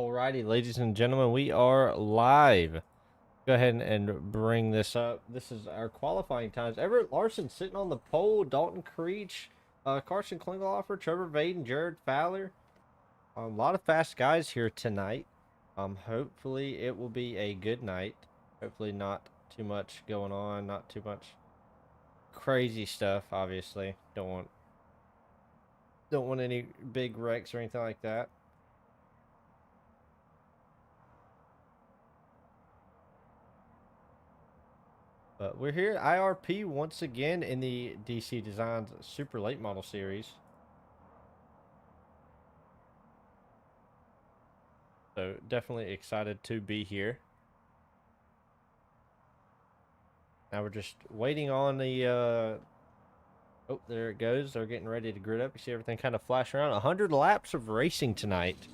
Alrighty, ladies and gentlemen, we are live. Go ahead and bring this up. This is our qualifying times. Everett Larson sitting on the pole. Dalton Creech, Carson Klingelhofer, Trevor Vaden, Jared Fowler. A lot of fast guys here tonight. Hopefully it will be a good night. Hopefully not too much going on. Not too much crazy stuff. Obviously, don't want any big wrecks or anything like that. But we're here at IRP once again in the DC Designs Super Late Model Series. So definitely excited to be here. Now we're just waiting on the, oh, there it goes. They're getting ready to grid up. You see everything kind of flash around. 100 laps of racing tonight.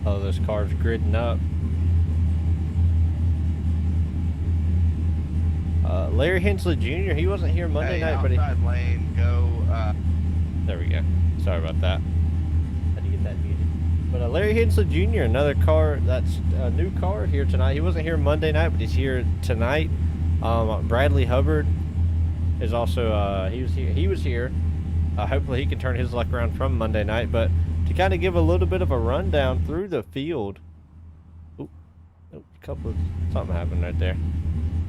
Oh, those cars gridding up. Larry Hensley Jr., he wasn't here Monday night, but he... lane, go, There we go. Sorry about that. Had to get that muted. But Larry Hensley Jr., another car, that's a new car here tonight. He wasn't here Monday night, but he's here tonight. Bradley Hubbard is also, he was here. Hopefully he can turn his luck around from Monday night, but to kind of give a little bit of a rundown through the field. Oop, something happened right there.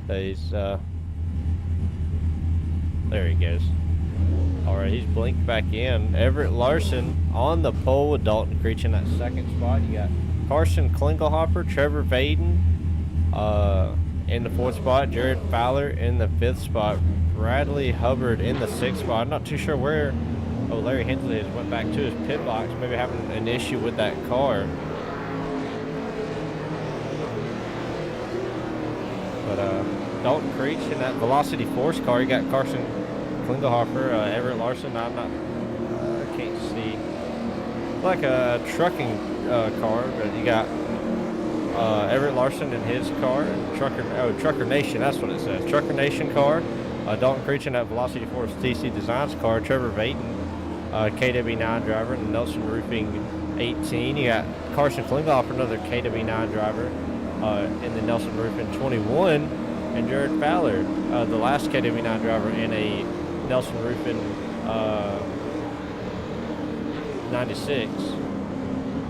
There he goes. All right, he's blinked back in. Everett Larson on the pole with Dalton Creech in that second spot. You got Carson Klingelhofer, Trevor Vaden in the fourth spot, Jared Fowler in the fifth spot, Bradley Hubbard in the sixth spot. I'm not too sure where. Oh, Larry Hensley has went back to his pit box, maybe having an issue with that car. But Dalton Creech in that Velocity Force car. You got Carson Klingelhofer, Everett Larson. I can't see. Like a trucking car, but you got Everett Larson in his car, and Trucker Nation. That's what it says. Trucker Nation car. Dalton Creech in that Velocity Force TC Designs car. Trevor Vaden, KW9 driver, and Nelson Roofing 18. You got Carson Klingelhofer, another KW9 driver, in the Nelson Roofing 21, and Jared Fowler, the last KW9 driver in a Nelson Roofing 96.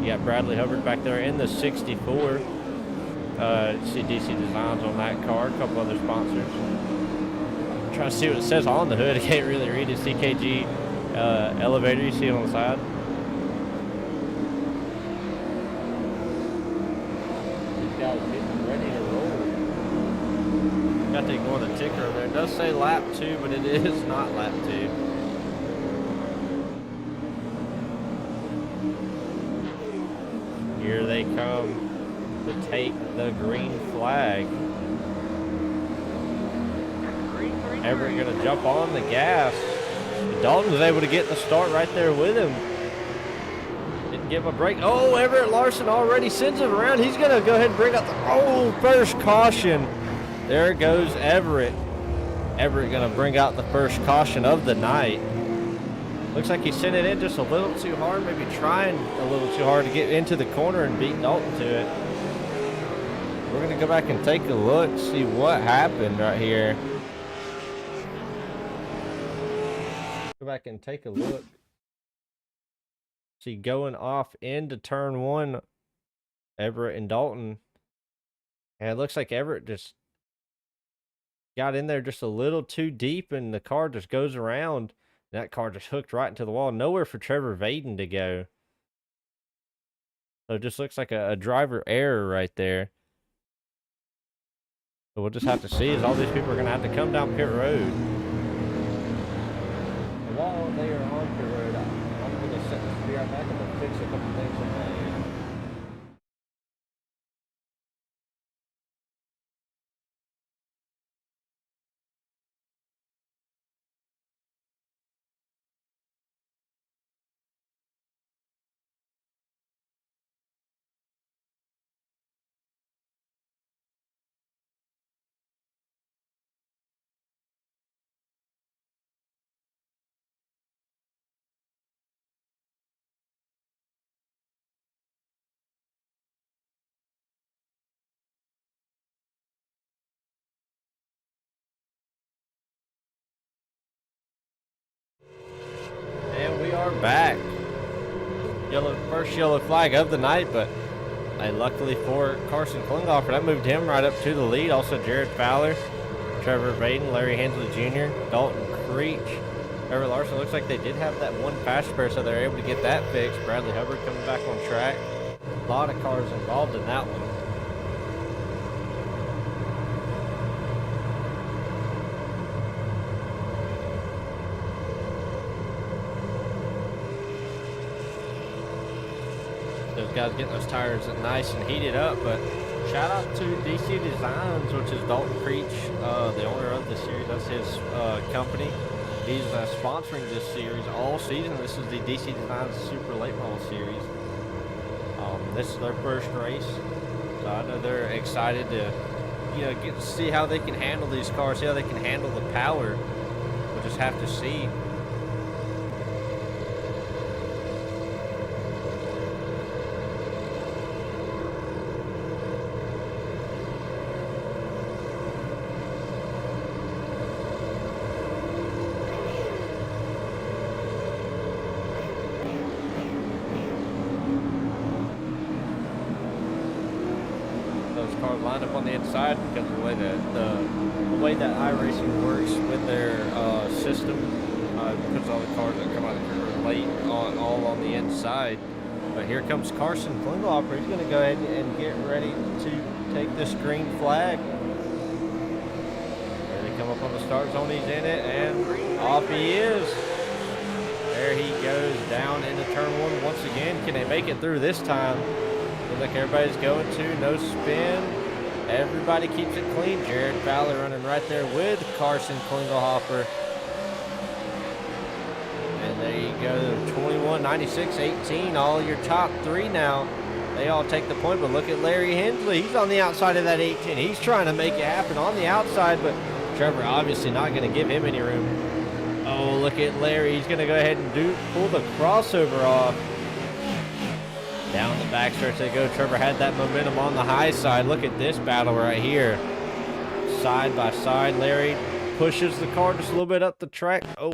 You got Bradley Hubbard back there in the 64. See DC Designs on that car. A couple other sponsors. I'm trying to see what it says on the hood. I can't really read it. CKG elevator. You see it on the side. These guys getting ready to roll. Got to ignore the ticker over there. It does say lap 2, but it is not lap 2. Here they come to take the green flag. Everett going to jump on the gas. Dalton was able to get the start right there with him. Didn't give him a break. Oh, Everett Larson already sends it around. He's going to go ahead and bring up the first caution. There goes Everett. Everett going to bring out the first caution of the night. Looks like he sent it in just a little too hard, maybe trying a little too hard to get into the corner and beat Dalton to it. We're going to go back and take a look, see what happened right here. Go back and take a look. See, going off into turn 1, Everett and Dalton. And it looks like Everett just got in there just a little too deep, and the car just goes around. That car just hooked right into the wall. Nowhere for Trevor Vaden to go. So it just looks like a driver error right there. So we'll just have to see, as all these people are going to have to come down pit road. And while they are on pit road, I'm going to set this video back and fix a couple things in my back. First yellow flag of the night, but luckily for Carson Klinghoffer, that moved him right up to the lead. Also Jared Fowler, Trevor Baden, Larry Hensley Jr., Dalton Creech, Everett Larson. Looks like they did have that one fast spare, so they're able to get that fixed. Bradley Hubbard coming back on track. A lot of cars involved in that one. Those guys getting those tires nice and heated up, but shout out to DC Designs, which is Dalton Creech, the owner of the series. That's his company. He's sponsoring this series all season. This is the DC Designs Super Late Model Series. This is their first race, so I know they're excited to, get to see how they can handle these cars, see how they can handle the power. We'll just have to see. Cars lined up on the inside because of the way that the way that iRacing works with their system, puts all the cars that come out of the late all on the inside. But here comes Carson Klinghoffer. He's going to go ahead and get ready to take this green flag. There they come up on the start zone. He's in it, and off he is. There he goes down into turn one once again. Can they make it through this time? Looks like everybody's going to, no spin. Everybody keeps it clean. Jared Fowler running right there with Carson Klinghoffer. And there you go, 21, 96, 18. All your top three now. They all take the point, but look at Larry Hensley. He's on the outside of that 18. He's trying to make it happen on the outside, but Trevor obviously not going to give him any room. Oh, look at Larry. He's going to go ahead and pull the crossover off. Down the backstretch they go. Trevor had that momentum on the high side. Look at this battle right here. Side by side. Larry pushes the car just a little bit up the track. Oh,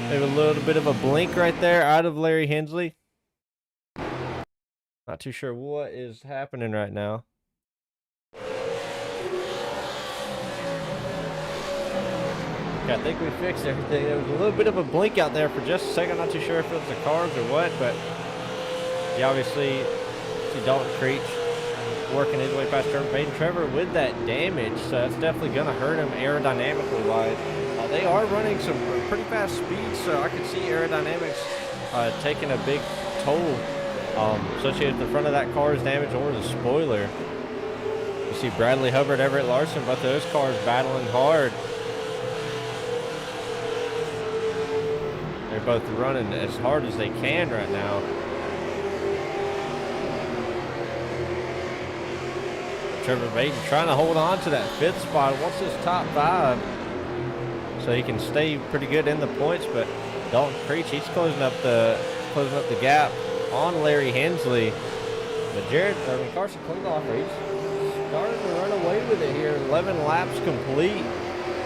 maybe a little bit of a blink right there out of Larry Hensley. Not too sure what is happening right now. Okay, I think we fixed everything. There was a little bit of a blink out there for just a second. Not too sure if it was the cars or what, but you obviously see Dalton Creech working his way past Trevor Baden. Trevor with that damage, so that's definitely going to hurt him aerodynamically wise. They are running some pretty fast speeds, so I can see aerodynamics taking a big toll, especially if the front of that car is damaged or the spoiler. You see Bradley Hubbard, Everett Larson, both of those cars battling hard. They're both running as hard as they can right now. Trevor Baden trying to hold on to that fifth spot. Wants his top five so he can stay pretty good in the points. But Dalton Creech, he's closing up the gap on Larry Hensley. But Carson Klinghoffer, he's starting to run away with it here. 11 laps complete.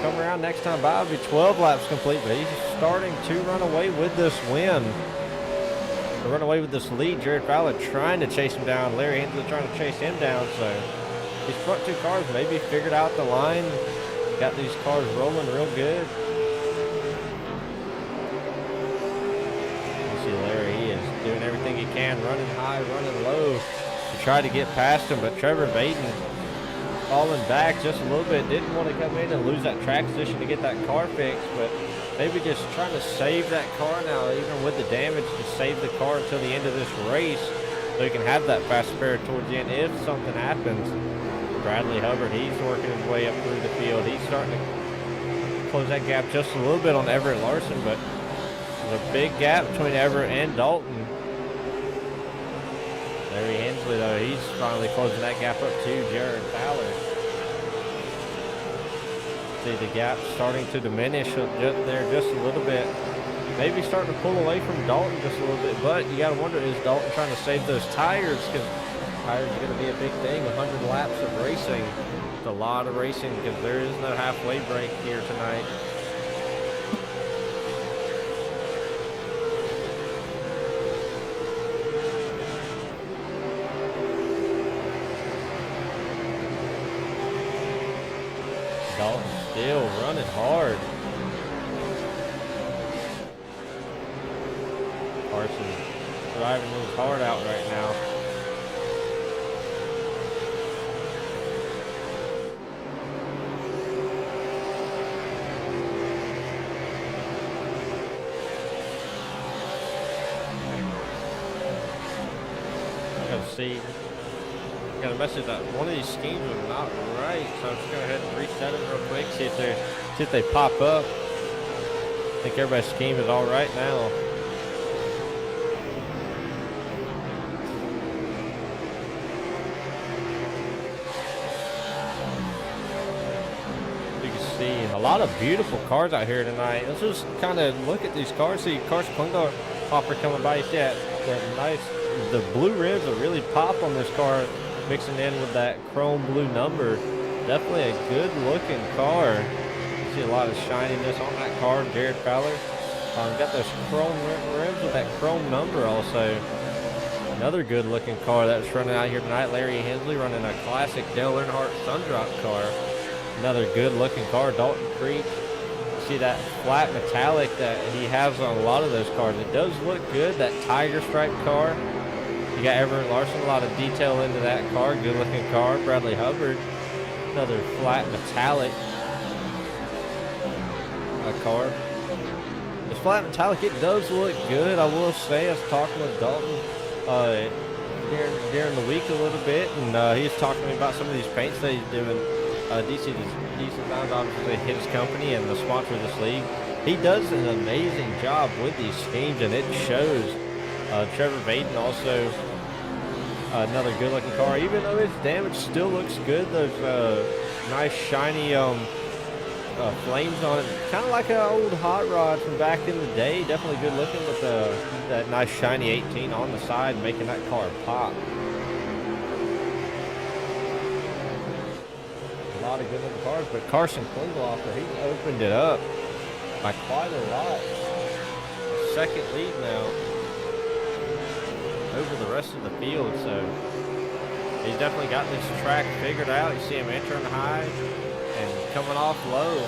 Come around next time by, it'll be 12 laps complete. But he's starting to run away with this win. To run away with this lead. Jared Fowler trying to chase him down. Larry Hensley trying to chase him down. So these front two cars maybe figured out the line. Got these cars rolling real good. You see Larry, he is doing everything he can, running high, running low to try to get past him. But Trevor Baden falling back just a little bit. Didn't want to come in and lose that track position to get that car fixed, but maybe just trying to save that car now, even with the damage, to save the car until the end of this race so he can have that fast spare towards the end if something happens. Bradley Hubbard, he's working his way up through the field. He's starting to close that gap just a little bit on Everett Larson, but there's a big gap between Everett and Dalton. Larry Hensley, though, he's finally closing that gap up to Jared Fowler. See the gap starting to diminish there just a little bit. Maybe starting to pull away from Dalton just a little bit, but you got to wonder, is Dalton trying to save those tires? Because tires are going to be a big thing. 100 laps of racing. It's a lot of racing because there is no halfway break here tonight. Dalton still running hard. Carson driving his heart out right now. See, got a message that one of these schemes was not right, so I'm just gonna go ahead and reset it real quick, see if they pop up. I think everybody's scheme is all right now. You can see a lot of beautiful cars out here tonight. Let's just kind of look at these cars. See Carson Klinghoffer coming by. You see that nice. The blue rims will really pop on this car, mixing in with that chrome blue number. Definitely a good looking car. You see a lot of shininess on that car. Jared Fowler got those chrome rims with that chrome number also. Another good looking car that's running out here tonight. Larry Hensley running a classic Dale Earnhardt Sundrop car. Another good looking car. Dalton Creek. See that flat metallic that he has on a lot of those cars. It does look good. That tiger stripe car. You got Everett Larson, a lot of detail into that car. Good looking car. Bradley Hubbard, another flat metallic car. This flat metallic, it does look good. I will say, I was talking with Dalton during the week a little bit, and he was talking to me about some of these paints that he's doing. DC Designs, obviously his company and the sponsor of this league. He does an amazing job with these schemes, and it shows. Trevor Vaden also another good looking car. Even though it's damaged, still looks good. Those nice shiny flames on it, kind of like an old hot rod from back in the day. Definitely good looking with that nice shiny 18 on the side, making that car pop. A lot of good looking cars, but Carson Klinghoffer, he's opened it up by quite a lot. Second lead now over the rest of the field, so he's definitely got this track figured out. You see him entering high and coming off low.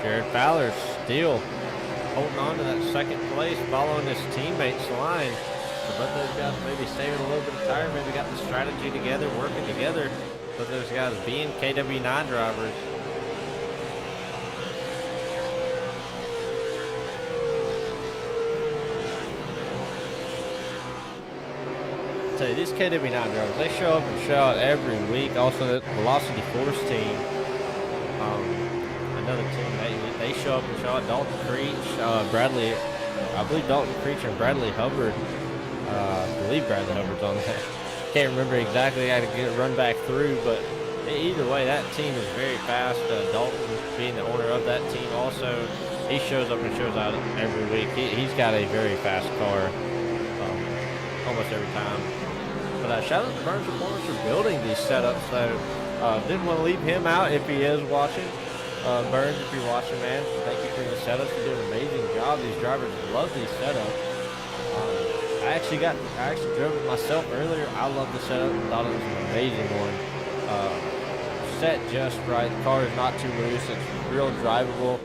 Jared Fowler still holding on to that second place, following his teammates' line. So both those guys maybe saving a little bit of time, maybe got the strategy together, working together. Both those guys being KW9 drivers. I tell you, these KW9 drivers, they show up and show out every week. Also, the Velocity Force team, another team, they show up and show out. Dalton Creech, Bradley, I believe Dalton Creech and Bradley Hubbard. I believe Bradley Hubbard's on that. Can't remember exactly. I had to get it run back through, but either way, that team is very fast. Dalton, being the owner of that team, also he shows up and shows out every week. He's got a very fast car, almost every time. But shout out to Burns Performance for building these setups. So didn't want to leave him out if he is watching. Burns, if you're watching, man, thank you for the setups. You do an amazing job. These drivers love these setups. I actually drove it myself earlier. I love the setup. Thought it was an amazing one. Set just right. The car is not too loose. It's real drivable.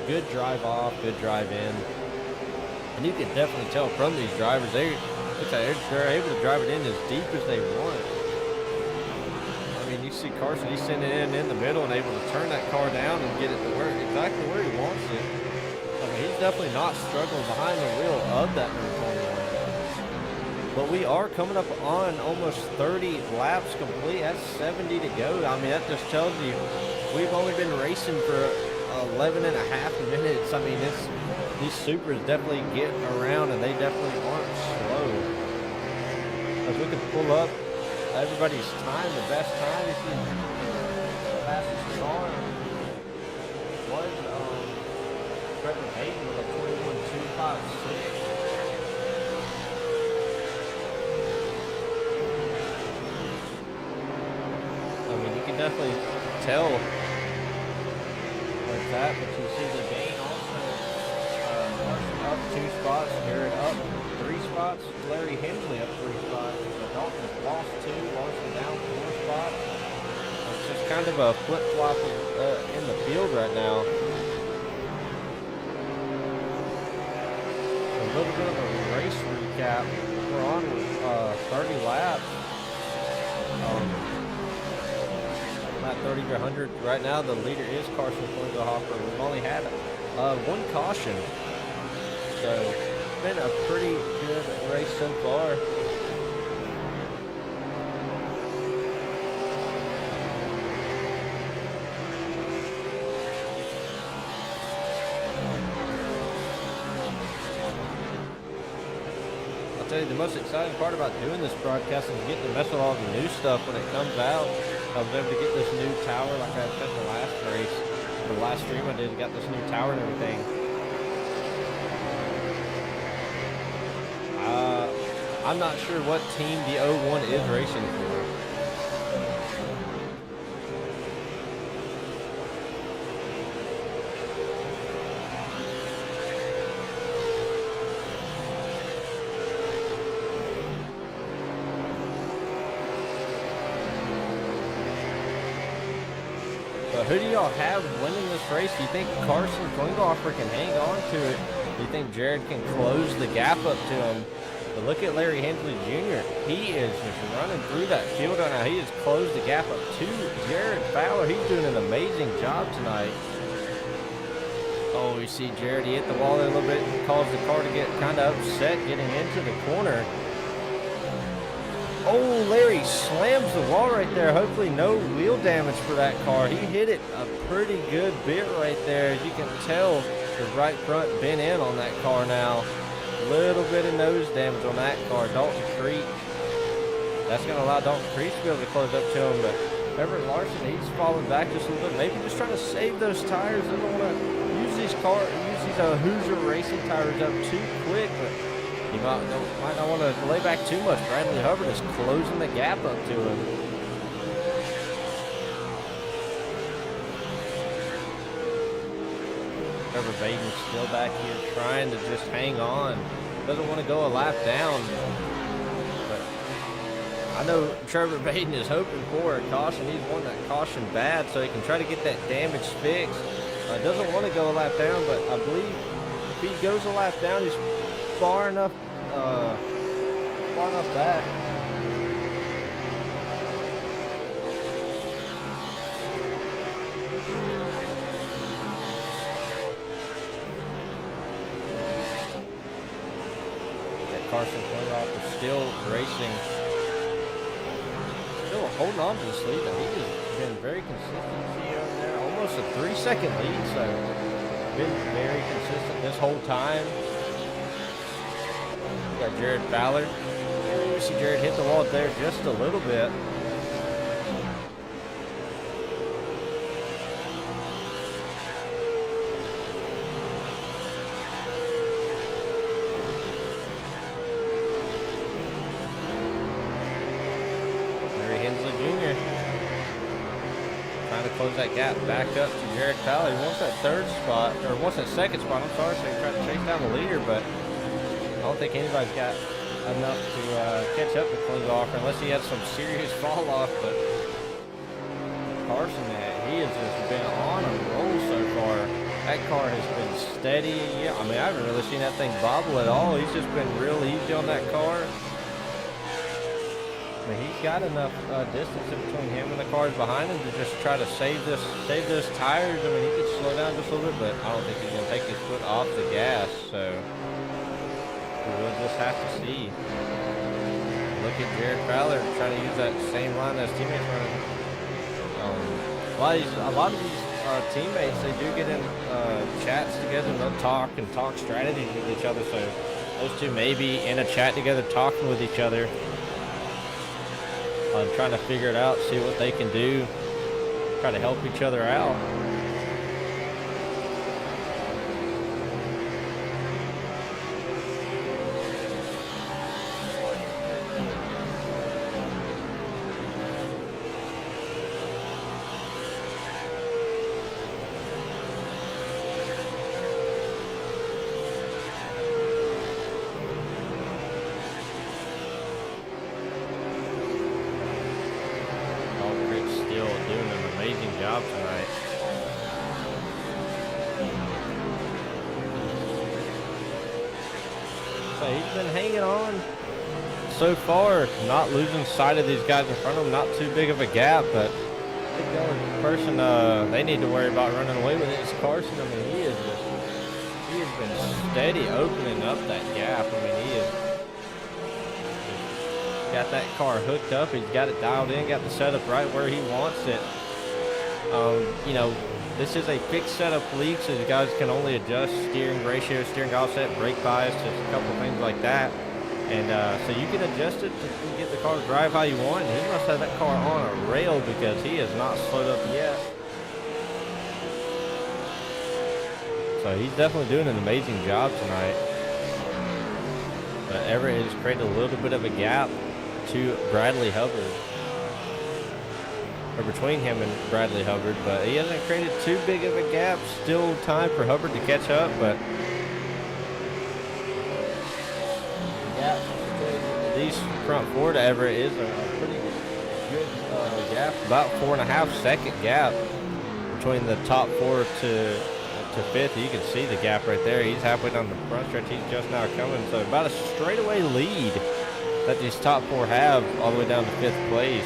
Good drive off, good drive in. And you can definitely tell from these drivers, they're able to drive it in as deep as they want. I mean, you see Carson, he's sending it in the middle and able to turn that car down and get it to where exactly where he wants it. I mean, he's definitely not struggling behind the wheel of that number 21. But we are coming up on almost 30 laps complete. That's 70 to go. I mean, that just tells you we've only been racing for 11 and a half minutes. I mean, these supers definitely get around, and they definitely aren't slow. As we can pull up everybody's time, the best time, if you the fastest car was Trevor Hayden with a 21.256. I mean, you can definitely tell where it's at, but you see the gain also. Larson up 2 spots, Jared up 3 spots, Larry Hensley up 3 spots. Dalton lost 2, Larson down 4 spots. It's just kind of a flip-flop in the field right now. A little bit of a race recap. We're on with 30 laps. At 30 to 100 right now, the leader is Carson Klingelhofer. We've only had 1 caution, so it's been a pretty good race so far. I'll tell you, the most exciting part about doing this broadcast is getting to mess with all the new stuff when it comes out. I was able to get this new tower like I said in the last race. The last stream I did, got this new tower and everything. I'm not sure what team the 01 is racing for. Who do y'all have winning this race? Do you think Carson Klingelhofer can hang on to it? Do you think Jared can close the gap up to him? But look at Larry Hensley Jr. He is just running through that field right now. He has closed the gap up to Jared Fowler. He's doing an amazing job tonight. Oh, we see Jared. He hit the wall there a little bit and caused the car to get kind of upset getting into the corner. Oh, Larry slams the wall right there. Hopefully no wheel damage for that car. He hit it a pretty good bit right there. As you can tell, the right front bent in on that car now. Little bit of nose damage on that car. Dalton Creek. That's going to allow Dalton Creek to be able to close up to him. But Everett Larson, he's falling back just a little bit. Maybe just trying to save those tires. They don't want to use these Hoosier racing tires up too quick. But he might not want to lay back too much. Bradley Hubbard is closing the gap up to him. Trevor Baden's still back here trying to just hang on. Doesn't want to go a lap down. But I know Trevor Baden is hoping for a caution. He's won that caution bad so he can try to get that damage fixed. Doesn't want to go a lap down, but I believe if he goes a lap down, he's far enough back. Carson Klingelhofer still racing, still holding on to this lead. He has been very consistent. See over there, almost a 3-second lead, so been very consistent this whole time. We got Jared Fowler. You see Jared hit the wall there just a little bit. Close that gap back up to Jared Fowler. He wants that second spot, I'm sorry, so he tried to chase down the leader, but I don't think anybody's got enough to catch up to Klingelhofer unless he has some serious fall off. But Carson, he has just been on a roll so far. That car has been steady. Yeah, I mean, I haven't really seen that thing bobble at all. He's just been real easy on that car. I mean, he's got enough distance in between him and the cars behind him to just try to save those tires. I mean, he could slow down just a little bit, but I don't think he's going to take his foot off the gas. So we'll just have to see. Look at Jared Fowler trying to use that same line as teammates running. A lot of these teammates, they do get in chats together and they'll talk strategies with each other. So those two may be in a chat together talking with each other. Trying to figure it out, see what they can do, try to help each other out. job tonight. So he's been hanging on so far, not losing sight of these guys in front of him. Not too big of a gap, but the person they need to worry about running away with it is Carson. I mean, he has been steady opening up that gap. I mean, he has got that car hooked up. He's got it dialed in, got the setup right where he wants it. You know, this is a fixed setup league, so the guys can only adjust steering ratio, steering offset, brake bias, just a couple things like that. And so you can adjust it to get the car to drive how you want. And he must have that car on a rail because he has not slowed up yet. So he's definitely doing an amazing job tonight. But Everett has created a little bit of a gap to Bradley Hubbard, or between him and Bradley Hubbard, but he hasn't created too big of a gap. Still time for Hubbard to catch up, but these front four to Everett is a pretty good gap, about 4.5 second gap between the top four to fifth. You can see the gap right there. He's halfway down the front stretch. He's just now coming, so about a straightaway lead that these top four have all the way down to fifth place.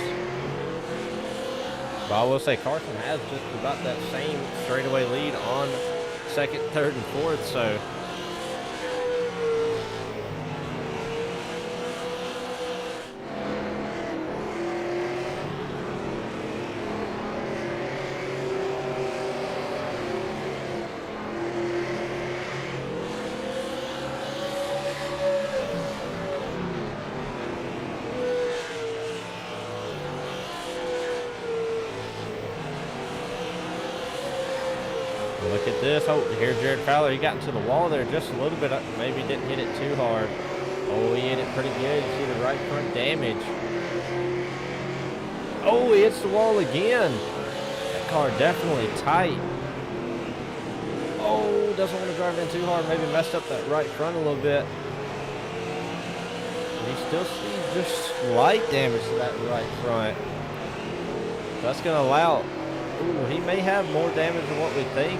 But I will say Carson has just about that same straightaway lead on second, third, and fourth, so look at this. Oh, here's Jared Fowler. He got into the wall there just a little bit. Maybe didn't hit it too hard. Oh, he hit it pretty good. You see the right front damage. Oh, he hits the wall again. That car definitely tight. Oh, doesn't want to drive in too hard. Maybe messed up that right front a little bit. And he still sees just slight damage to that right front. That's going to allow... Ooh, he may have more damage than what we think.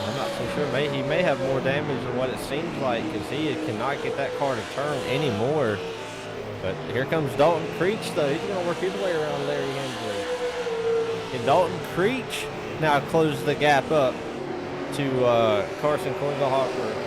I'm not so sure. He may have more damage than what it seems like because he cannot get that car to turn anymore. But here comes Dalton Creech, though. He's going to work his way around Larry Hensley. Can Dalton Creech now close the gap up to Carson Klingelhofer?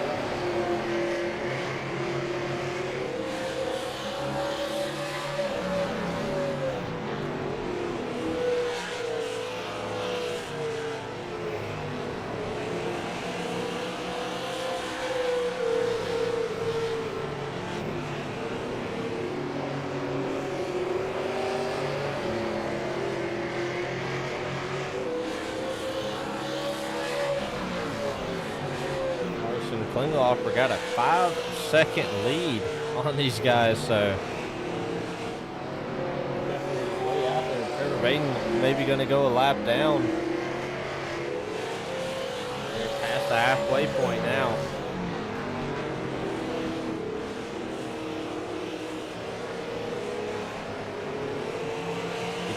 Klingelhofer got a 5-second lead on these guys, so way out there. Trevor Baden maybe going to go a lap down. They're past the halfway point now.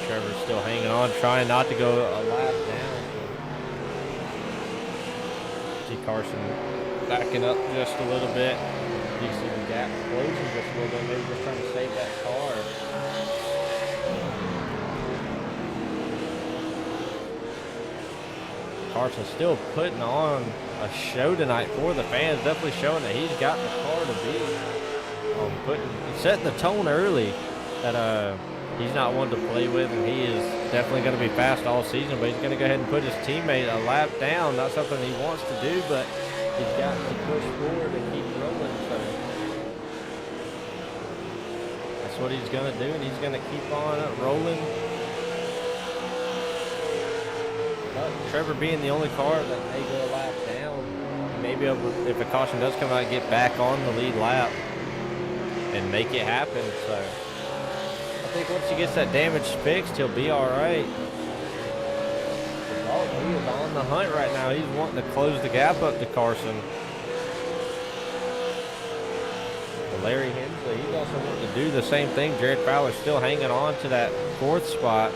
Trevor's still hanging on, trying not to go a lap down. See Carson backing up just a little bit. You see the gap closing just a little bit. Maybe just trying to save that car. Carson's still putting on a show tonight for the fans. Definitely showing that he's got the car to beat. He's setting the tone early that he's not one to play with, and he is definitely going to be fast all season. But he's going to go ahead and put his teammate a lap down. Not something he wants to do, but he's got to push forward and keep rolling. So that's what he's going to do, and he's going to keep on rolling. But Trevor being the only car that may go a lap down, maybe if a caution does come out, get back on the lead lap and make it happen. So I think once he gets that damage fixed, he'll be all right. He is on the hunt right now. He's wanting to close the gap up to Carson. Larry Hensley, he's also wanting to do the same thing. Jared Fowler's still hanging on to that 4th spot.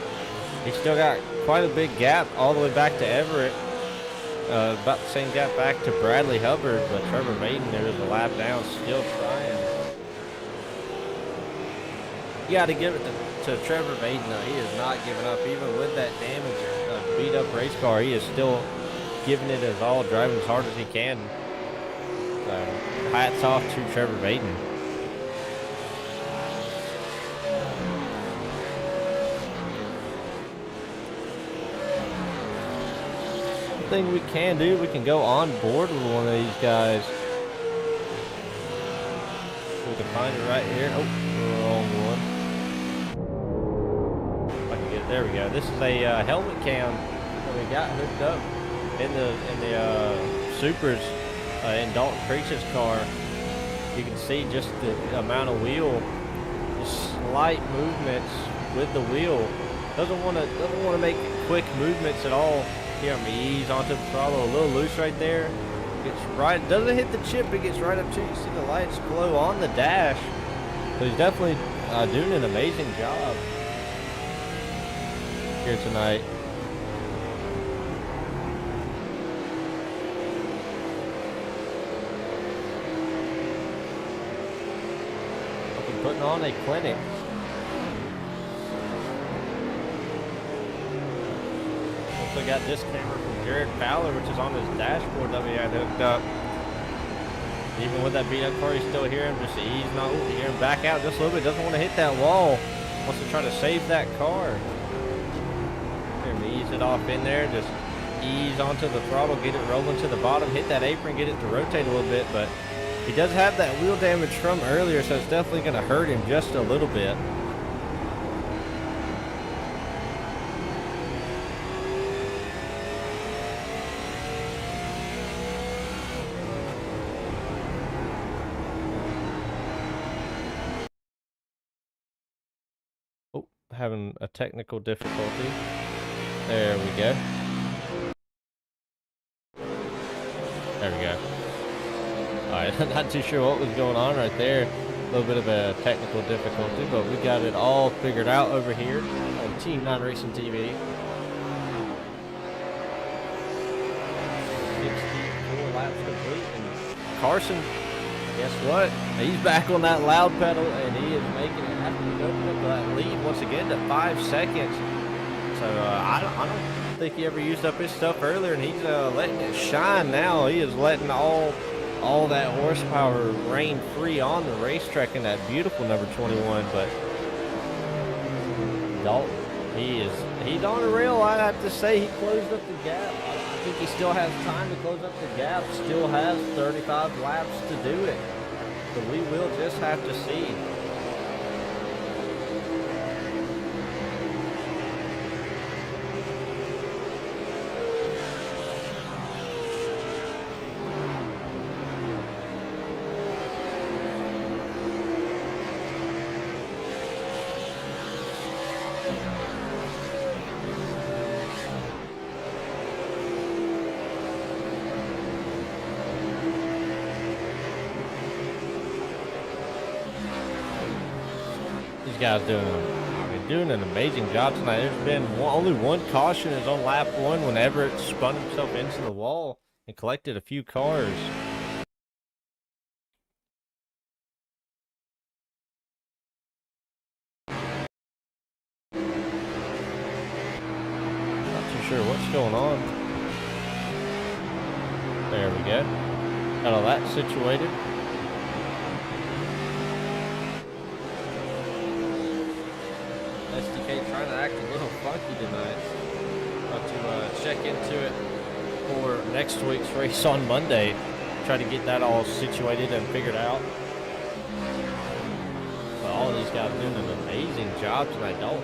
He's still got quite a big gap all the way back to Everett. About the same gap back to Bradley Hubbard, but Trevor Maiden there is a lap down, still trying. You got to give it to Trevor Maiden, though. He is not giving up. Even with that damaged, beat-up race car, he is still giving it his all, driving as hard as he can. So, hats off to Trevor Maiden. Thing we can do, we can go on board with one of these guys. We can find it right here. Oh, wrong one. If I can get it. There we go. This is a helmet cam that we got hooked up in the supers in Dalton Creech's car. You can see just the amount of wheel, just slight movements with the wheel. Doesn't want to make quick movements at all. Here, I'm gonna ease onto the throttle, a little loose right there. Gets right, doesn't hit the chip, it gets right up to you. See the lights glow on the dash. So he's definitely doing an amazing job here tonight. Putting on a clinic. We got this camera from Jared Fowler, which is on his dashboard that we had hooked up. Even with that beat up car, you still hear him just easing on. You hear him back out just a little bit. Doesn't want to hit that wall. Wants to try to save that car. Hear him ease it off in there. Just ease onto the throttle, get it rolling to the bottom, hit that apron, get it to rotate a little bit. But he does have that wheel damage from earlier, so it's definitely going to hurt him just a little bit. Having a technical difficulty. There we go. There we go. Alright, not too sure what was going on right there. A little bit of a technical difficulty, but we got it all figured out over here on Team 9 Racing TV. 64 laps complete, and Carson, guess what? He's back on that loud pedal, and he is making it happen. He's opening up that lead once again to 5 seconds. So I don't think he ever used up his stuff earlier, and he's letting it shine now. He is letting all that horsepower reign free on the racetrack in that beautiful number 21. But Dalton, he's on a rail. I have to say he closed up the gap. I think he still has time to close up the gap. Still has 35 laps to do it. So we will just have to see. Guys doing an amazing job tonight. There's been only one caution is on lap 1 when Everett spun himself into the wall and collected a few cars. Not too sure what's going on. There we go. Got all that situated. Trying to act a little funky tonight. About to check into it for next week's race on Monday. Try to get that all situated and figured out. But all these guys doing an amazing job tonight. Dalton,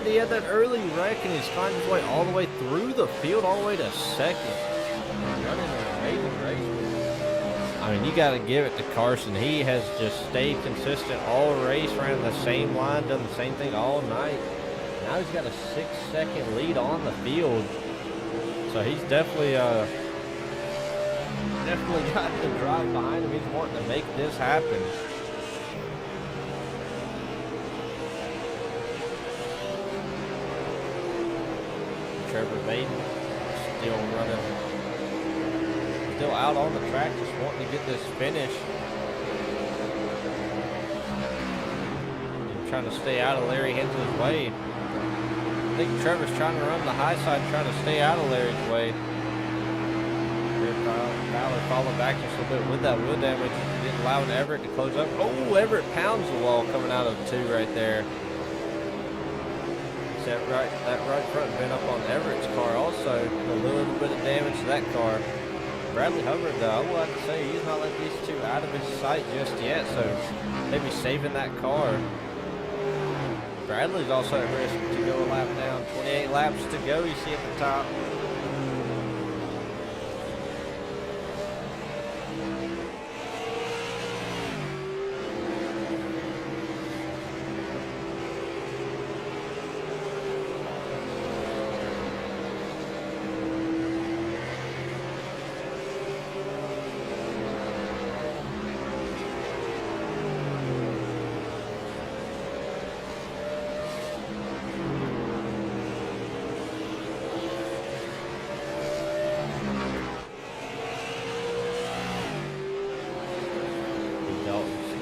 he had that early wreck and he's finding his way all the way through the field, all the way to second. Running an amazing race. I mean, you got to give it to Carson. He has just stayed consistent all race, ran the same line, done the same thing all night. Now he's got a 6-second lead on the field. So he's definitely definitely got the drive behind him. He's wanting to make this happen. Trevor Maiden still running, still out on the track, just wanting to get this finish. And trying to stay out of Larry Hensley's way. I think Trevor's trying to run the high side, trying to stay out of Larry's way. Fowler falling back just a little bit with that wheel damage. Didn't allow Everett to close up. Oh, Everett pounds the wall coming out of 2 right there. That right front bent up on Everett's car also. A little bit of damage to that car. Bradley Hubbard, though, I will have to say, he's not letting these two out of his sight just yet, so maybe saving that car. Bradley's also at risk to go a lap down. 28 laps to go, you see at the top.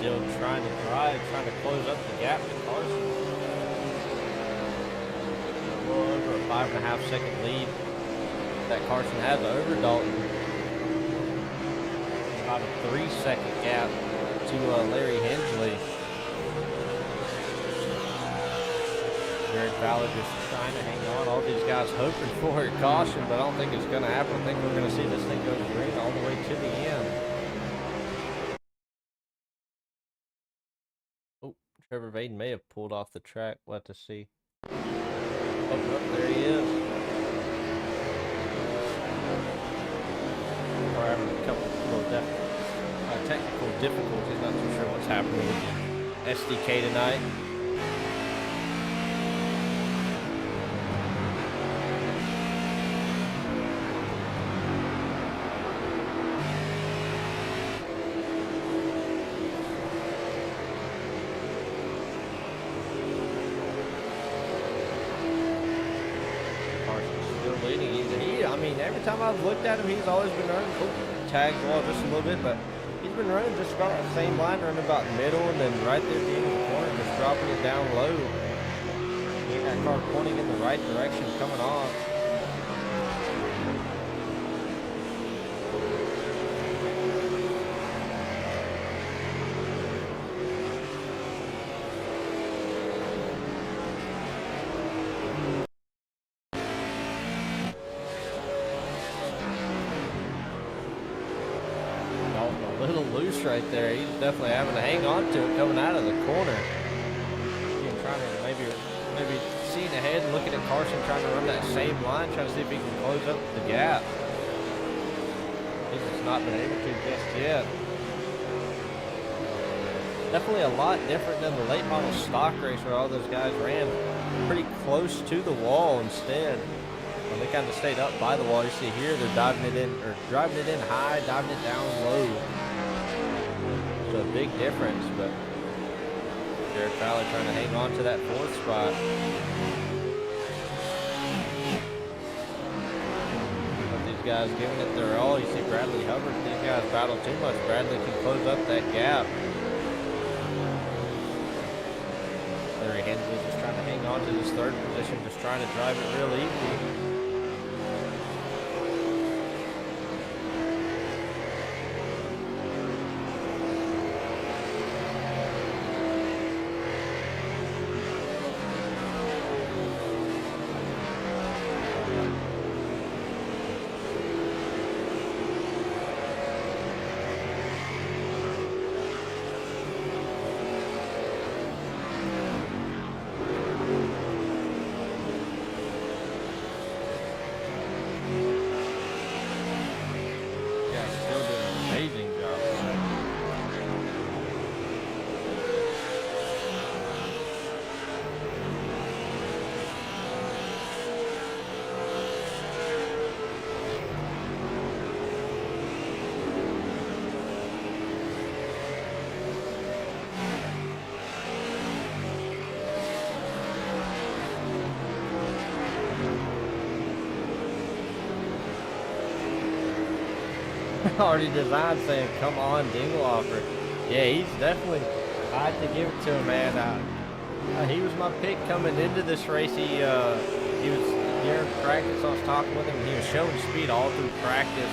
Still trying to drive, trying to close up the gap to Carson. A little over a 5.5 second lead that Carson has over Dalton. About a 3-second gap to Larry Hensley. Jared Fowler just trying to hang on. All these guys hoping for a caution, but I don't think it's going to happen. I think we're going to see this thing go green all the way to the end. Trevor Vaden may have pulled off the track. We'll have to see. Oh, there he is. We're having a couple little technical difficulties. Not too sure what's happening with the SDK tonight. I mean, every time I've looked at him, he's always been running. Tagged the wall just a little bit, but he's been running just about the same line, running about middle, and then right there at the end of the corner, just dropping it down low. Getting that car pointing in the right direction, coming off. A little loose right there. He's definitely having to hang on to it coming out of the corner. He's trying to maybe seeing ahead and looking at Carson trying to run that same line, trying to see if he can close up the gap. He's just not been able to just yet. Definitely a lot different than the late model stock race where all those guys ran pretty close to the wall instead. And they kind of stayed up by the wall. You see here, they're diving it in, or driving it in high, diving it down low. So a big difference, but Jared Fowler trying to hang on to that 4th spot. But these guys giving it their all. You see Bradley Hubbard, these guys battle too much. Bradley can close up that gap. Larry Hensley just trying to hang on to this 3rd position, just trying to drive it real easy. already designed saying, "Come on, Dinglehoffer." Yeah, he's definitely. I had to give it to him, man. He was my pick coming into this race. He was during practice. I was talking with him, and he was showing speed all through practice.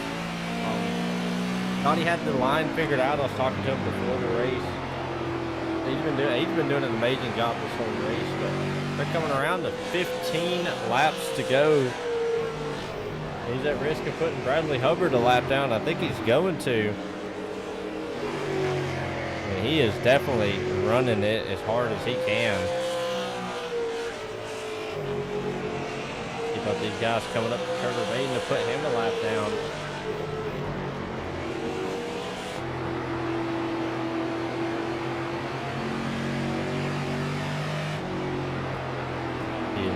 Thought he had the line figured out. I was talking to him before the race. He's been doing an amazing job this whole race. But they're coming around to 15 laps to go. He's at risk of putting Bradley Hubbard a lap down. I think he's going to. And he is definitely running it as hard as he can. Keep up these guys coming up to Trevor Baden to put him a lap down.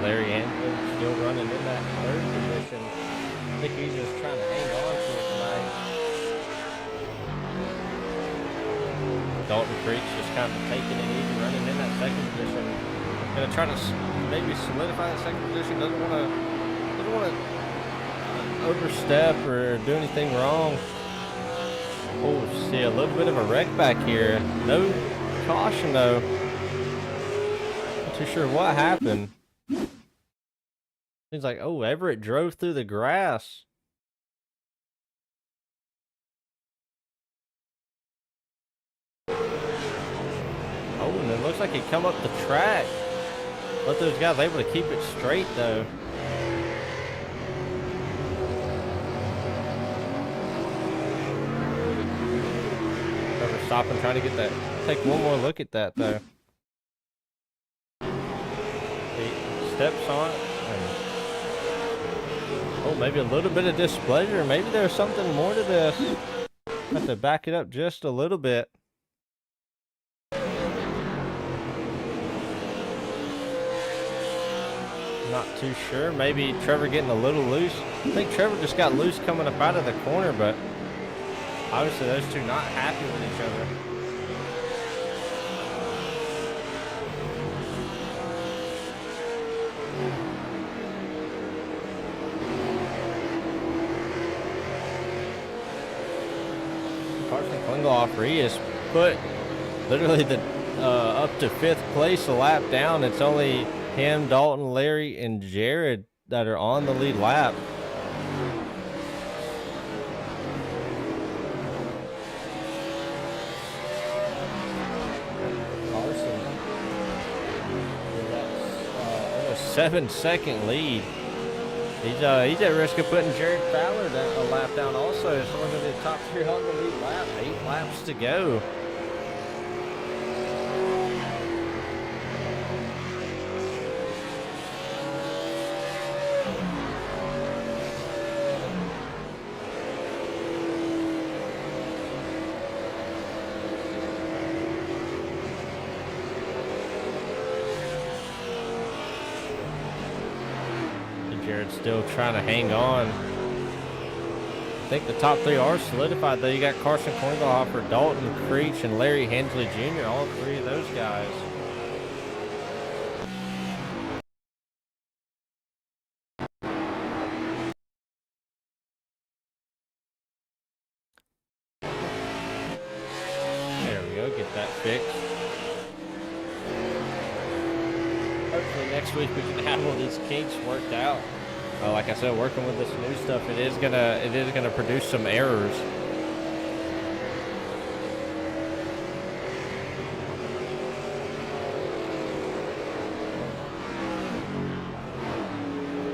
Larry Hansen still running in that third position. I think he's just trying to hang on to it tonight. Dalton Creek's just kind of taking it easy, running in that second position. Gonna try to maybe solidify that second position. Doesn't want to overstep or do anything wrong. Oh, see a little bit of a wreck back here. No caution though. Not too sure what happened. Seems like, oh, Everett drove through the grass. Oh, and it looks like he come up the track. Let those guys able to keep it straight, though. Trevor stopping, trying to get that. Take one more look at that, though. He steps on it. Oh, maybe a little bit of displeasure. Maybe there's something more to this. Have to back it up just a little bit. Not too sure. Maybe Trevor getting a little loose. I think Trevor just got loose coming up out of the corner, but obviously those two not happy with each other. He has put literally the up to 5th place a lap down. It's only him, Dalton, Larry, and Jared that are on the lead lap. Carson, that's a 7-second lead. He's at risk of putting Jared Fowler a lap down also. So we're going to be the top 3 on the lead lap. 8 laps to go. Jared's still trying to hang on. I think the top 3 are solidified, though. You got Carson Klingelhofer, Dalton Creech, and Larry Hensley Jr., all 3 of those guys. There we go, get that fixed. Hopefully next week we can have all these kinks worked out. Like I said, working with this new stuff, it is gonna produce some errors.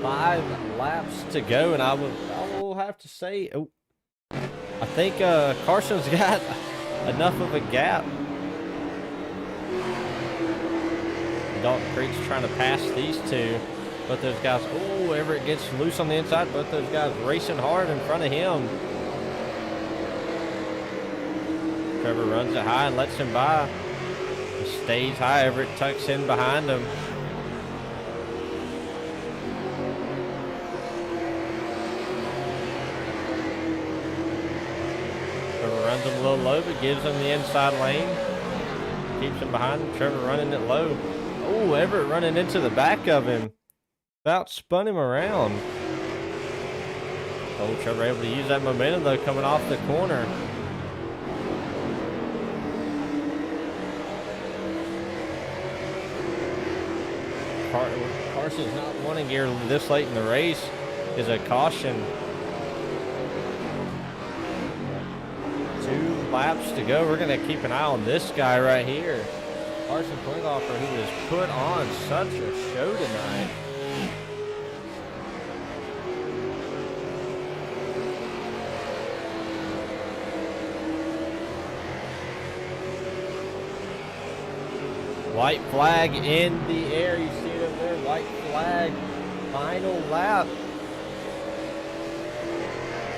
Five laps to go, and I will have to say, I think Carson's got enough of a gap. Dalton Creek's trying to pass these two. Both those guys, oh, Everett gets loose on the inside. Both those guys racing hard in front of him. Trevor runs it high and lets him by. He stays high. Everett tucks in behind him. Trevor runs him a little low, but gives him the inside lane. Keeps him behind him. Trevor running it low. Oh, Everett running into the back of him. About spun him around. Oh, Trevor able to use that momentum, though, coming off the corner. Carson's not wanting gear this late in the race is a caution. 2 laps to go. We're going to keep an eye on this guy right here. Carson Klinghoffer, who has put on such a show tonight. White flag in the air. You see it over there. White flag. Final lap.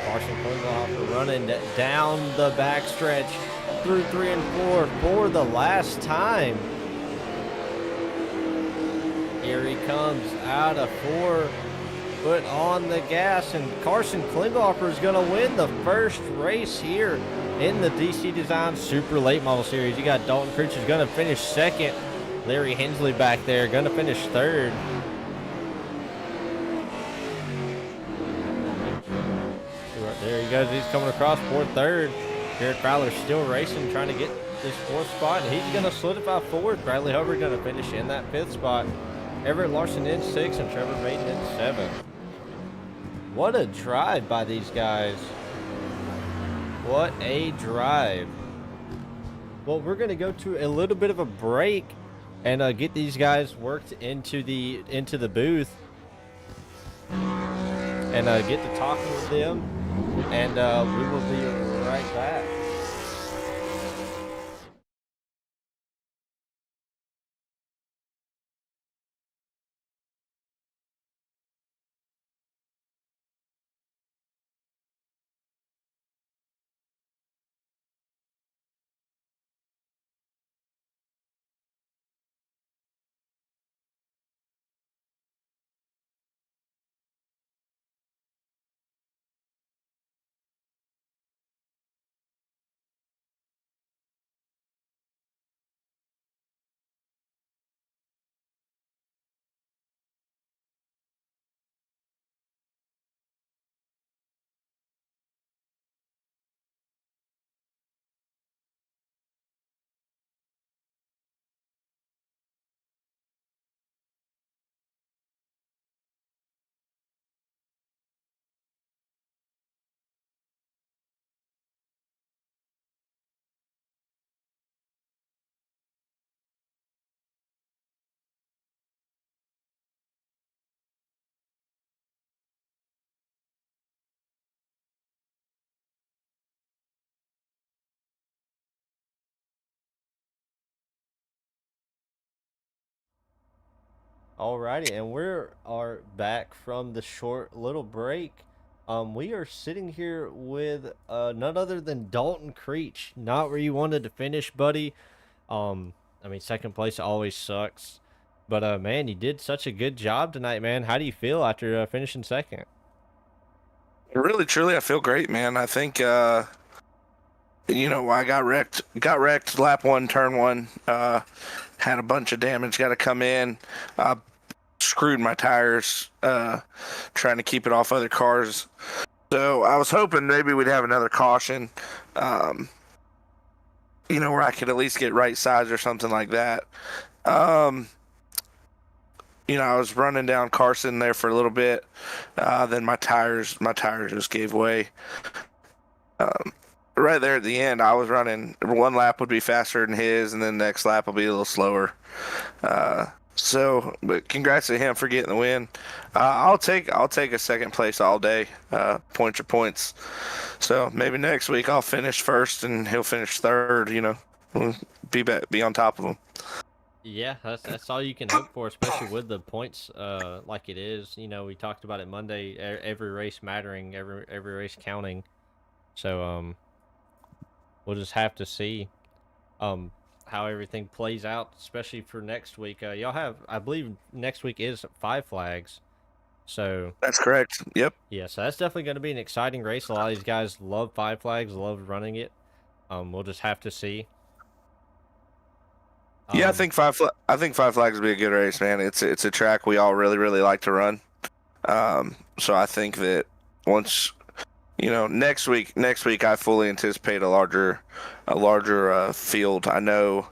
Carson Klinghoffer running down the backstretch through 3 and 4 for the last time. Here he comes out of 4, foot on the gas, and Carson Klinghoffer is going to win the first race here in the DC Design Super Late Model Series. You got Dalton Creech is going to finish second. Larry Hensley back there going to finish third. There he goes. He's coming across for third. Garrett Crowler's still racing, trying to get this 4th spot, and he's going to solidify 4th. Bradley Hubbard going to finish in that 5th spot. Everett Larson in 6th, and Trevor Maiden in 7th. What a drive by these guys. What a drive. Well, we're going to go to a little bit of a break and get these guys worked into the booth and get to talking with them, and we will be right back. Alrighty, and we are back from the short little break. We are sitting here with none other than Dalton Creech. Not where you wanted to finish, buddy. I mean, second place always sucks. But, man, you did such a good job tonight, man. How do you feel after finishing second? Really, truly, I feel great, man. I think, I got wrecked lap 1, turn 1, had a bunch of damage, got to come in, screwed my tires, trying to keep it off other cars. So I was hoping maybe we'd have another caution, where I could at least get right sides or something like that. I was running down Carson there for a little bit. Then my tires just gave way. Right there at the end, I was running. One lap would be faster than his, and then the next lap will be a little slower. But congrats to him for getting the win. I'll take a second place all day. Points are points. So maybe next week I'll finish first and he'll finish third. We'll be on top of him. Yeah, that's all you can hope for, especially with the points like it is. We talked about it Monday. Every race mattering, every race counting. So we'll just have to see how everything plays out, especially for next week. Y'all have, I believe, next week is 5 flags. So that's correct. Yep. Yeah, so that's definitely going to be an exciting race. A lot of these guys love 5 flags, love running it. We'll just have to see. Yeah, I think Five Flags would be a good race, man. It's a track we all really like to run. So I think that once next week I fully anticipate a larger field. I know,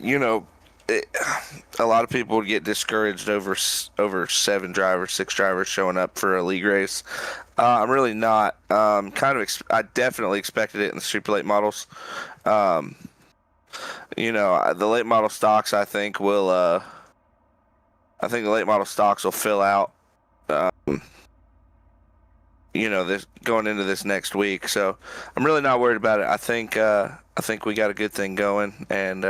you know, it, a lot of people would get discouraged over 7 drivers, 6 drivers showing up for a league race. I'm really not. I definitely expected it in the super late models. Um, the late model stocks I think the late model stocks will fill out. Um, this going into this next week. So I'm really not worried about it. I think we got a good thing going, and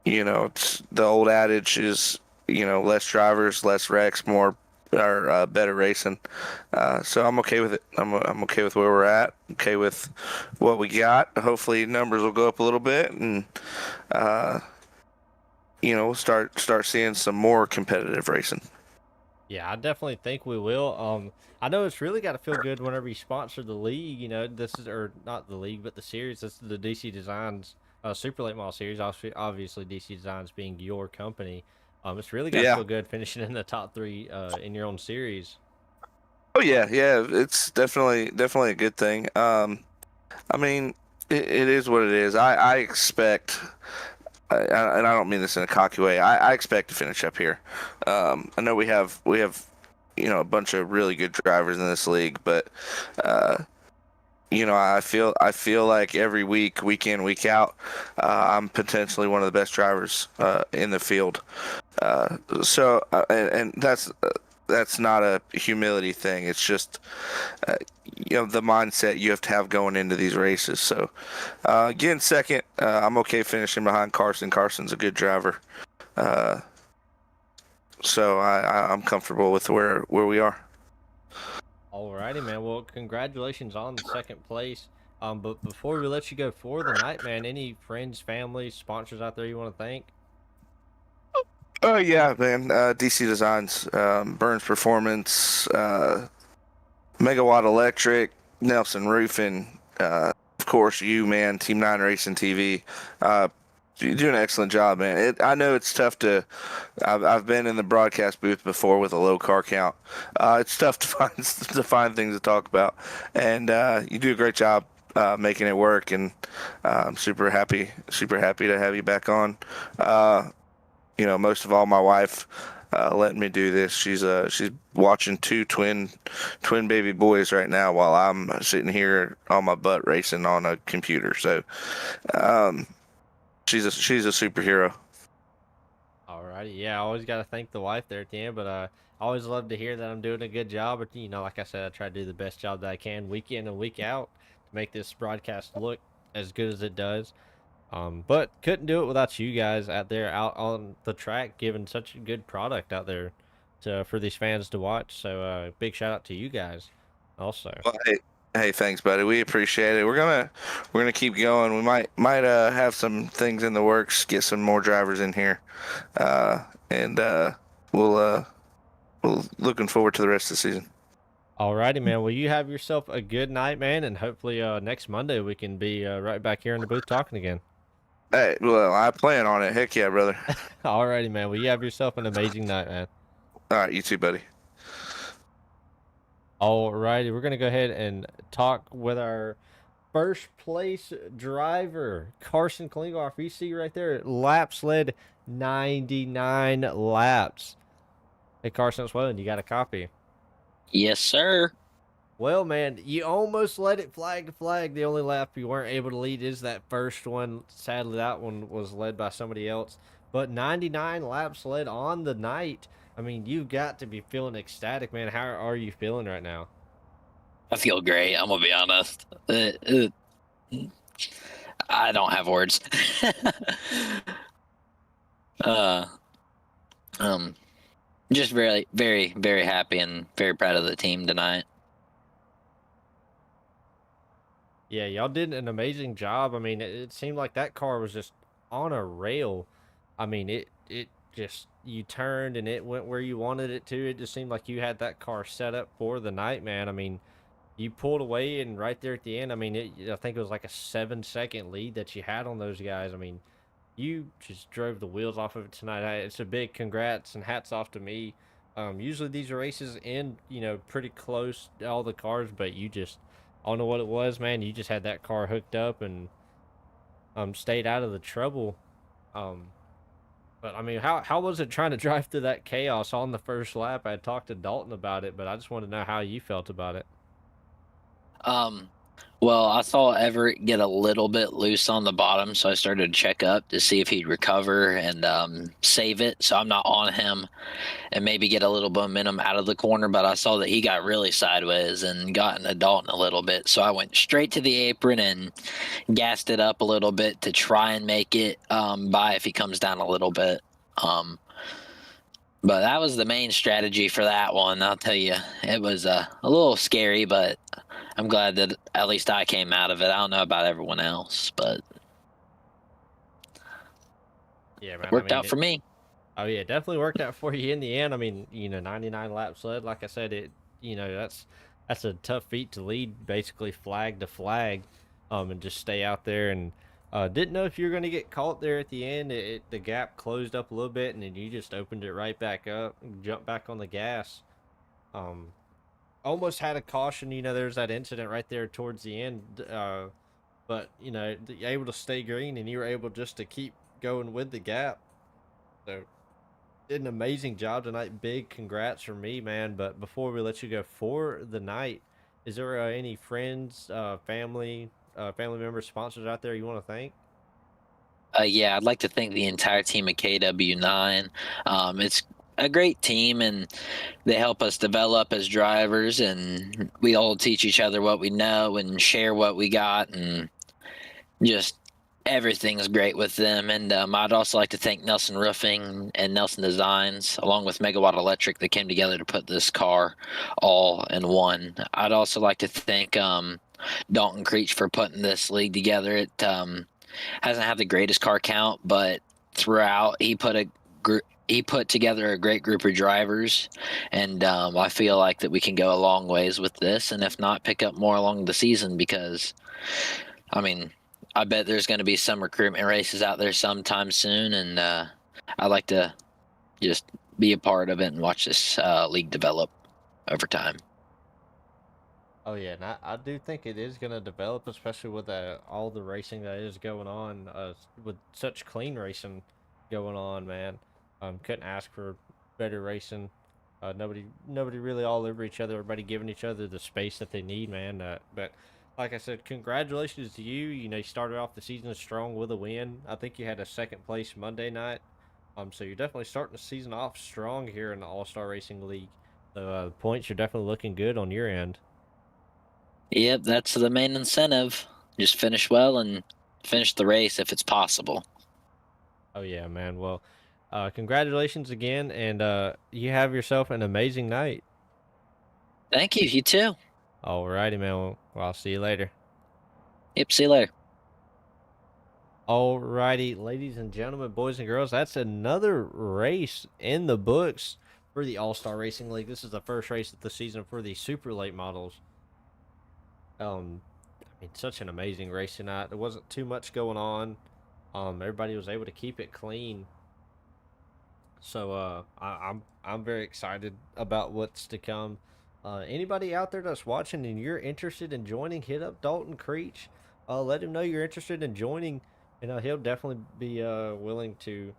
it's the old adage is less drivers, less wrecks, more or better racing. So I'm okay with it. I'm okay with where we're at. Okay with what we got. Hopefully numbers will go up a little bit, and uh, we'll start seeing some more competitive racing. Yeah, I definitely think we will. I know it's really got to feel good whenever you sponsor the league. This is or not the league, but the series. This is the DC Designs Super Late Model Series. Obviously, DC Designs being your company. It's really got to Yeah. feel good finishing in the top three in your own series. Oh yeah, yeah. It's definitely a good thing. I mean, it is what it is. I expect, and I don't mean this in a cocky way. I expect to finish up here. I know we have a bunch of really good drivers in this league, but I feel like every week in, week out, I'm potentially one of the best drivers in the field. And that's not a humility thing. It's just the mindset you have to have going into these races. So getting second, I'm okay finishing behind Carson. Carson's a good driver. Uh, so I'm comfortable with where we are. Alrighty, man. Well, congratulations on second place. But before we let you go for the night, man, any friends, family, sponsors out there you want to thank? Oh yeah, man. DC Designs, Burns Performance, Megawatt Electric, Nelson Roofing, of course you, man, Team 9 Racing TV. You do an excellent job, man. I know it's tough to. I've been in the broadcast booth before with a low car count. It's tough to find things to talk about, and you do a great job making it work. And I'm super happy to have you back on. Most of all, my wife letting me do this. She's watching two twin baby boys right now while I'm sitting here on my butt racing on a computer. So um, she's a superhero. Alrighty, yeah, I always got to thank the wife there at the end, but I always love to hear that I'm doing a good job. But like I said, I try to do the best job that I can week in and week out to make this broadcast look as good as it does. But couldn't do it without you guys out there out on the track, giving such a good product out there for these fans to watch. So big shout out to you guys, also. Well, hey, thanks, buddy. We appreciate it. We're gonna keep going. We might have some things in the works. Get some more drivers in here, and we'll we'll looking forward to the rest of the season. Alrighty, man. Well, you have yourself a good night, man, and hopefully next Monday we can be right back here in the booth talking again. Hey, well, I plan on it. Heck yeah, brother. Alrighty, man. Well, you have yourself an amazing night, man. All right, you too, buddy. Alrighty, we're gonna go ahead and talk with our first place driver, Carson Klingoff. You see right there, laps led 99 laps. Hey, Carson, it's Wellen. You got a copy? Yes, sir. Well, man, you almost let it flag to flag. The only lap you weren't able to lead is that first one. Sadly, that one was led by somebody else. But 99 laps led on the night. I mean, you've got to be feeling ecstatic, man. How are you feeling right now? I feel great. I'm gonna be honest. I don't have words. uh, um, just very, very, very happy and very proud of the team tonight. Yeah, y'all did an amazing job. I mean, it seemed like that car was just on a rail. I mean, it just you turned and it went where you wanted it to. It just seemed like you had that car set up for the night, man. I mean, you pulled away and right there at the end, I mean, I think it was like a 7-second lead that you had on those guys. I mean, you just drove the wheels off of it tonight. It's a big congrats and hats off to me Usually these races end, pretty close to all the cars, but you just, I don't know what it was, man. You just had that car hooked up and stayed out of the trouble. Um, but I mean, how was it trying to drive through that chaos on the first lap? I had talked to Dalton about it, but I just wanted to know how you felt about it. Um, well, I saw Everett get a little bit loose on the bottom, so I started to check up to see if he'd recover and save it. So I'm not on him and maybe get a little momentum out of the corner. But I saw that he got really sideways and got into Dalton a little bit. So I went straight to the apron and gassed it up a little bit to try and make it by if he comes down a little bit. Um, but that was the main strategy for that one. I'll tell you, it was a little scary, but I'm glad that at least I came out of it. I don't know about everyone else, but Yeah, it man. I worked mean, out for me. oh yeah, definitely worked out for you in the end. I mean, 99 laps led. Like I said, that's a tough feat to lead, basically flag to flag, and just stay out there. And didn't know if you were going to get caught there at the end. The gap closed up a little bit, and then you just opened it right back up, and jumped back on the gas. Um, Almost had a caution. There's that incident right there towards the end. But you're able to stay green, and you were able just to keep going with the gap. So did an amazing job tonight. Big congrats from me, man. But before we let you go for the night, is there any friends, family members, sponsors out there you want to thank? Yeah, I'd like to thank the entire team at KW9. It's a great team, and they help us develop as drivers, and we all teach each other what we know and share what we got, and just everything's great with them. And I'd also like to thank Nelson Roofing and Nelson Designs, along with Megawatt Electric, that came together to put this car all in one. I'd also like to thank Dalton Creech for putting this league together. It hasn't had the greatest car count, but throughout he put together a great group of drivers, and I feel like that we can go a long ways with this, and if not, pick up more along the season because, I mean, I bet there's going to be some recruitment races out there sometime soon, and I'd like to just be a part of it and watch this league develop over time. Oh yeah, and I do think it is going to develop, especially with all the racing that is going on, with such clean racing going on, man. Couldn't ask for better racing. Nobody really all over each other. Everybody giving each other the space that they need, man. But like I said, congratulations to you. You started off the season strong with a win. I think you had a second place Monday night. So you're definitely starting the season off strong here in the All Star Racing League. So points are definitely looking good on your end. Yep, that's the main incentive. Just finish well and finish the race if it's possible. Oh yeah, man. Well, congratulations again, and you have yourself an amazing night. Thank you. You too. Alrighty, man. Well, I'll see you later. Yep, see you later. Alrighty, ladies and gentlemen, boys and girls, that's another race in the books for the All Star Racing League. This is the first race of the season for the super late models. I mean, such an amazing race tonight. There wasn't too much going on. Everybody was able to keep it clean. So I'm very excited about what's to come. Anybody out there that's watching and you're interested in joining, hit up Dalton Creech. Let him know you're interested in joining. He'll definitely be willing to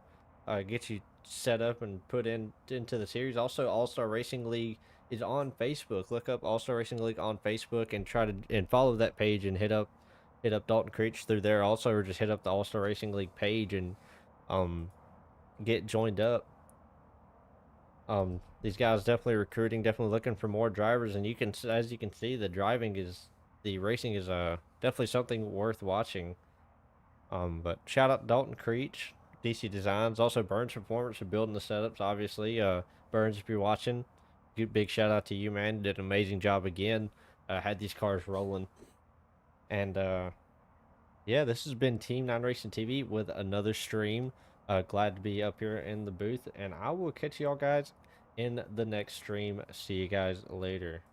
get you set up and put into the series. Also, All Star Racing League is on Facebook. Look up All Star Racing League on Facebook and try to follow that page and hit up Dalton Creech through there. Also, or just hit up the All Star Racing League page and um get joined up. These guys definitely recruiting, definitely looking for more drivers, and as you can see, the racing is definitely something worth watching. But shout out to Dalton Creech, DC Designs, also Burns Performance for building the setups. Obviously, Burns, if you're watching, big shout out to you, man. Did an amazing job again. Had these cars rolling, and yeah, this has been Team 9 Racing TV with another stream. Glad to be up here in the booth, and I will catch y'all guys in the next stream. See you guys later.